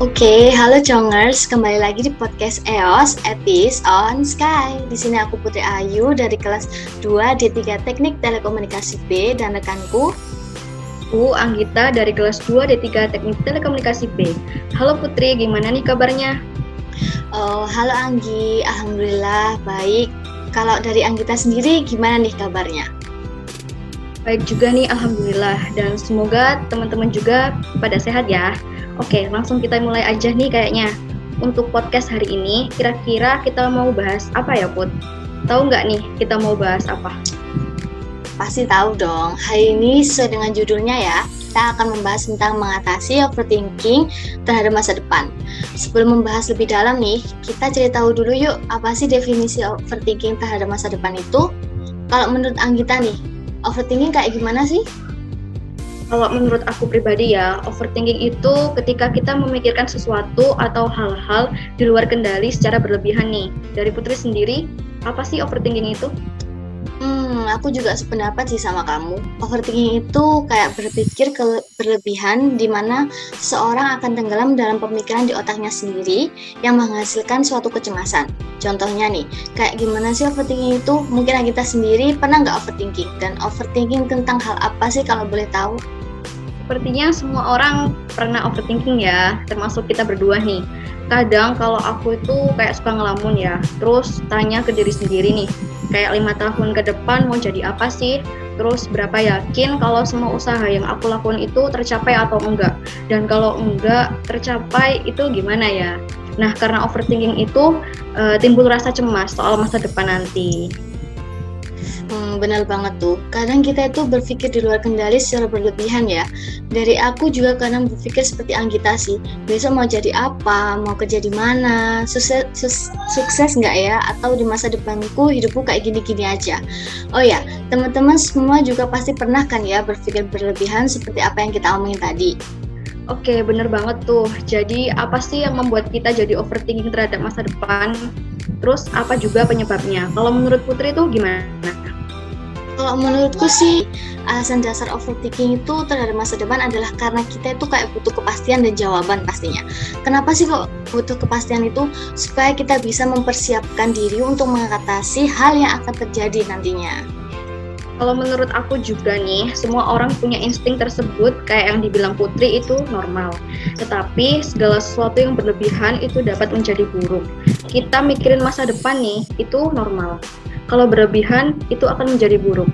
Oke, halo Congers, kembali lagi di podcast EOS Etis on Sky. Di sini aku Putri Ayu dari kelas 2 D3 Teknik Telekomunikasi B dan rekanku Anggita dari kelas 2 D3 Teknik Telekomunikasi B. Halo Putri, gimana nih kabarnya? Oh, halo Anggi, alhamdulillah baik. Kalau dari Anggita sendiri gimana nih kabarnya? Baik juga nih, alhamdulillah. Dan semoga teman-teman juga pada sehat ya. Oke, langsung kita mulai aja nih kayaknya. Untuk podcast hari ini, kira-kira kita mau bahas apa ya, Put? Tahu nggak nih kita mau bahas apa? Pasti tahu dong, hari ini sesuai dengan judulnya ya, kita akan membahas tentang mengatasi overthinking terhadap masa depan. Sebelum membahas lebih dalam nih, kita cari tahu dulu yuk, apa sih definisi overthinking terhadap masa depan itu? Kalau menurut Anggita nih, overthinking kayak gimana sih? Kalau menurut aku pribadi ya, overthinking itu ketika kita memikirkan sesuatu atau hal-hal di luar kendali secara berlebihan nih. Dari Putri sendiri, apa sih overthinking itu? Aku juga sependapat sih sama kamu. Overthinking itu kayak berpikir berlebihan di mana seseorang akan tenggelam dalam pemikiran di otaknya sendiri yang menghasilkan suatu kecemasan. Contohnya nih, kayak gimana sih overthinking itu? Mungkin kita sendiri pernah nggak overthinking? Dan overthinking tentang hal apa sih kalau boleh tahu? Sepertinya semua orang pernah overthinking ya, termasuk kita berdua nih. Kadang kalau aku itu kayak suka ngelamun ya, terus tanya ke diri sendiri nih, kayak 5 tahun ke depan mau jadi apa sih? Terus berapa yakin kalau semua usaha yang aku lakukan itu tercapai atau enggak? Dan kalau enggak tercapai itu gimana ya? Nah, karena overthinking itu timbul rasa cemas soal masa depan nanti. Benar banget tuh. Kadang kita itu berpikir di luar kendali secara berlebihan ya. Dari aku juga kadang berpikir seperti Anggita sih. Besok mau jadi apa? Mau kerja di mana? Sukses nggak ya? Atau di masa depanku hidupku kayak gini-gini aja. Oh ya, teman-teman semua juga pasti pernah kan ya berpikir berlebihan seperti apa yang kita omongin tadi. Oke, bener banget tuh. Jadi apa sih yang membuat kita jadi overthinking terhadap masa depan? Terus apa juga penyebabnya? Kalau menurut Putri itu gimana? Kalau menurutku sih, alasan dasar overthinking itu terhadap masa depan adalah karena kita itu kayak butuh kepastian dan jawaban pastinya. Kenapa sih kok butuh kepastian itu? Supaya kita bisa mempersiapkan diri untuk mengatasi hal yang akan terjadi nantinya. Kalau menurut aku juga nih, semua orang punya insting tersebut kayak yang dibilang Putri itu normal. Tetapi segala sesuatu yang berlebihan itu dapat menjadi buruk. Kita mikirin masa depan nih, itu normal. Kalau berlebihan, itu akan menjadi buruk.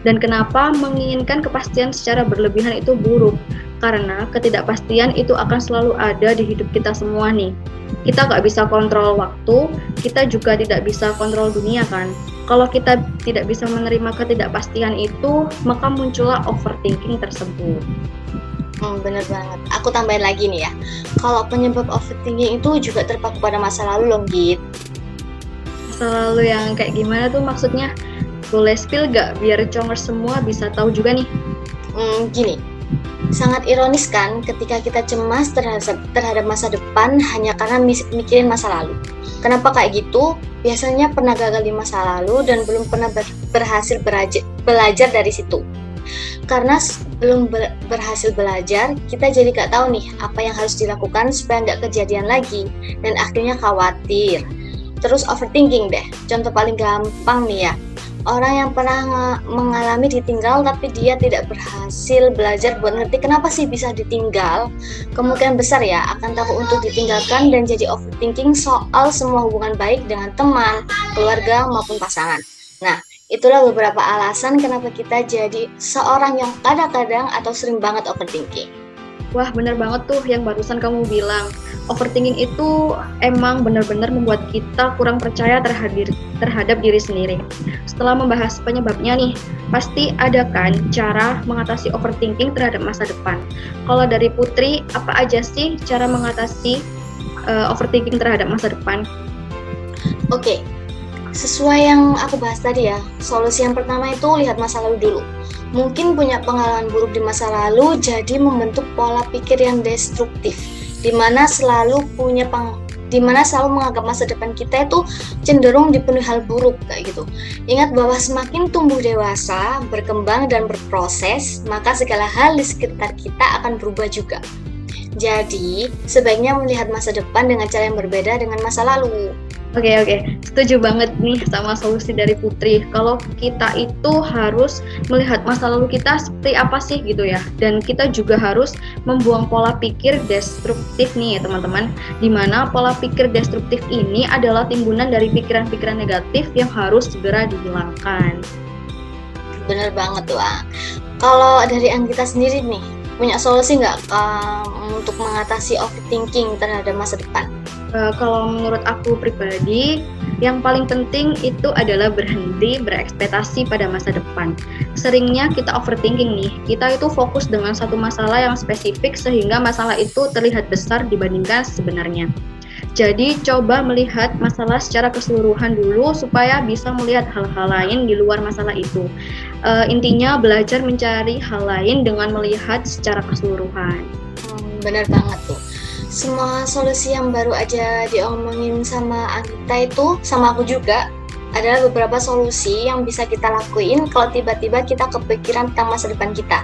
Dan kenapa menginginkan kepastian secara berlebihan itu buruk? Karena ketidakpastian itu akan selalu ada di hidup kita semua nih. Kita nggak bisa kontrol waktu, kita juga tidak bisa kontrol dunia kan. Kalau kita tidak bisa menerima ketidakpastian itu, maka muncullah overthinking tersebut. Bener banget. Aku tambahin lagi nih ya. Kalau penyebab overthinking itu juga terpaku pada masa lalu loh, Git. Masa lalu yang kayak gimana tuh maksudnya? Boleh spill gak biar Congers semua bisa tahu juga nih? Gini, sangat ironis kan ketika kita cemas terhadap masa depan hanya karena mikirin masa lalu. Kenapa kayak gitu? Biasanya pernah gagal di masa lalu dan belum pernah berhasil belajar dari situ. Karena belum berhasil belajar, kita jadi gak tahu nih apa yang harus dilakukan supaya nggak kejadian lagi dan akhirnya khawatir. Terus overthinking deh. Contoh paling gampang nih ya. Orang yang pernah mengalami ditinggal tapi dia tidak berhasil belajar buat ngerti kenapa sih bisa ditinggal, kemungkinan besar ya akan takut untuk ditinggalkan dan jadi overthinking soal semua hubungan baik dengan teman, keluarga maupun pasangan. Nah, itulah beberapa alasan kenapa kita jadi seorang yang kadang-kadang atau sering banget overthinking. Wah, bener banget tuh yang barusan kamu bilang. Overthinking itu emang benar-benar membuat kita kurang percaya terhadap diri sendiri. Setelah membahas penyebabnya nih, pasti ada kan cara mengatasi overthinking terhadap masa depan. Kalau dari Putri, apa aja sih cara mengatasi overthinking terhadap masa depan? Oke, sesuai yang aku bahas tadi ya, solusi yang pertama itu lihat masa lalu dulu. Mungkin punya pengalaman buruk di masa lalu, jadi membentuk pola pikir yang destruktif, di mana selalu punya di mana selalu menganggap masa depan kita itu cenderung dipenuhi hal buruk kayak gitu. Ingat bahwa semakin tumbuh dewasa, berkembang dan berproses, maka segala hal di sekitar kita akan berubah juga. Jadi, sebaiknya melihat masa depan dengan cara yang berbeda dengan masa lalu. Oke, setuju banget nih sama solusi dari Putri. Kalau kita itu harus melihat masa lalu kita seperti apa sih gitu ya. Dan kita juga harus membuang pola pikir destruktif nih ya teman-teman. Dimana pola pikir destruktif ini adalah timbunan dari pikiran-pikiran negatif yang harus segera dihilangkan. Bener banget Wak. Kalau dari Anggita sendiri nih, punya solusi nggak untuk mengatasi overthinking terhadap masa depan? Kalau menurut aku pribadi, yang paling penting itu adalah berhenti berekspektasi pada masa depan. Seringnya kita overthinking nih, kita itu fokus dengan satu masalah yang spesifik sehingga masalah itu terlihat besar dibandingkan sebenarnya. Jadi coba melihat masalah secara keseluruhan dulu supaya bisa melihat hal-hal lain di luar masalah itu. Intinya belajar mencari hal lain dengan melihat secara keseluruhan. Bener banget tuh. Semua solusi yang baru aja diomongin sama Anggita itu, sama aku juga, adalah beberapa solusi yang bisa kita lakuin kalau tiba-tiba kita kepikiran tentang masa depan kita.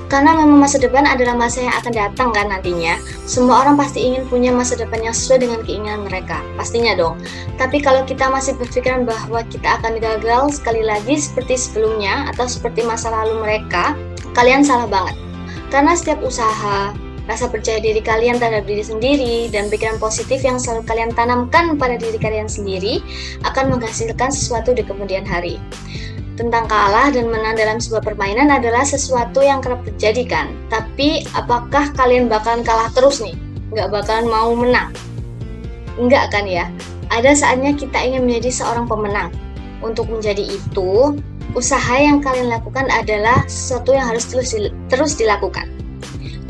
Karena memang masa depan adalah masa yang akan datang kan nantinya. Semua orang pasti ingin punya masa depan yang sesuai dengan keinginan mereka, pastinya dong. Tapi kalau kita masih berpikiran bahwa kita akan gagal sekali lagi seperti sebelumnya atau seperti masa lalu mereka, kalian salah banget. Karena setiap usaha, rasa percaya diri kalian terhadap diri sendiri, dan pikiran positif yang selalu kalian tanamkan pada diri kalian sendiri akan menghasilkan sesuatu di kemudian hari. Tentang kalah dan menang dalam sebuah permainan adalah sesuatu yang kerap terjadi kan. Tapi apakah kalian bakalan kalah terus nih? Nggak bakalan mau menang? Enggak kan ya? Ada saatnya kita ingin menjadi seorang pemenang. Untuk menjadi itu, usaha yang kalian lakukan adalah sesuatu yang harus terus dilakukan.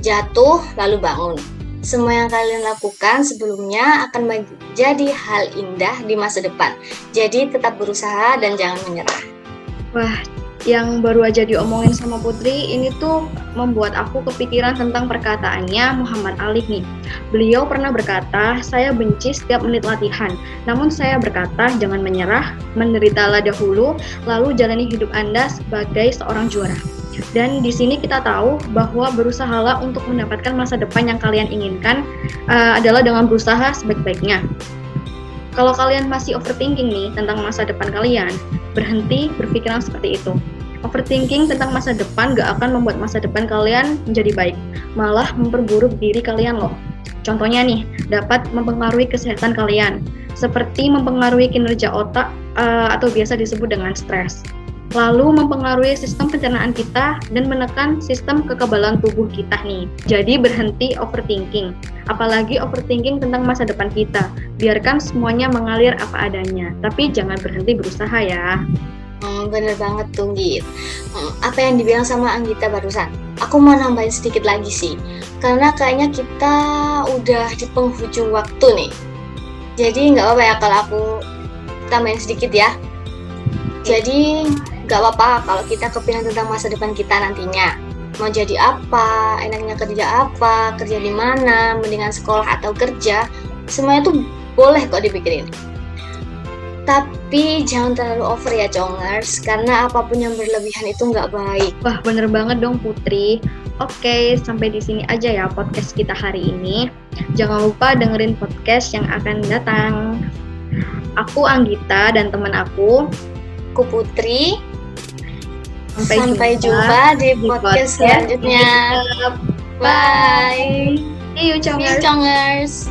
Jatuh lalu bangun. Semua yang kalian lakukan sebelumnya akan menjadi hal indah di masa depan. Jadi tetap berusaha dan jangan menyerah. Wah, yang baru aja diomongin sama Putri ini tuh membuat aku kepikiran tentang perkataannya Muhammad Ali nih. Beliau pernah berkata, saya benci setiap menit latihan. Namun saya berkata, jangan menyerah, menderitalah dahulu, lalu jalani hidup Anda sebagai seorang juara. Dan di sini kita tahu bahwa berusahalah untuk mendapatkan masa depan yang kalian inginkan adalah dengan berusaha sebaik-baiknya. Kalau kalian masih overthinking nih tentang masa depan kalian, berhenti berpikiran seperti itu. Overthinking tentang masa depan gak akan membuat masa depan kalian menjadi baik, malah memperburuk diri kalian loh. Contohnya nih, dapat mempengaruhi kesehatan kalian, seperti mempengaruhi kinerja otak atau biasa disebut dengan stres. Lalu mempengaruhi sistem pencernaan kita dan menekan sistem kekebalan tubuh kita nih. Jadi berhenti overthinking, apalagi overthinking tentang masa depan kita. Biarkan semuanya mengalir apa adanya, tapi jangan berhenti berusaha ya. Bener banget tuh Git. Apa yang dibilang sama Anggita barusan, aku mau nambahin sedikit lagi sih. Karena kayaknya kita udah di penghujung waktu nih. Jadi nggak apa-apa ya kalau aku tambahin sedikit ya. Jadi gak apa-apa kalau kita kepikiran tentang masa depan kita nantinya. Mau jadi apa, enaknya kerja apa, kerja di mana, mendingan sekolah atau kerja. Semuanya tuh boleh kok dipikirin. Tapi jangan terlalu over ya Congers, karena apapun yang berlebihan itu gak baik. Wah, bener banget dong Putri. Oke, sampai di sini aja ya podcast kita hari ini. Jangan lupa dengerin podcast yang akan datang. Aku Anggita dan teman aku Putri. Sampai jumpa di podcast selanjutnya. Bye. See you, Chongers.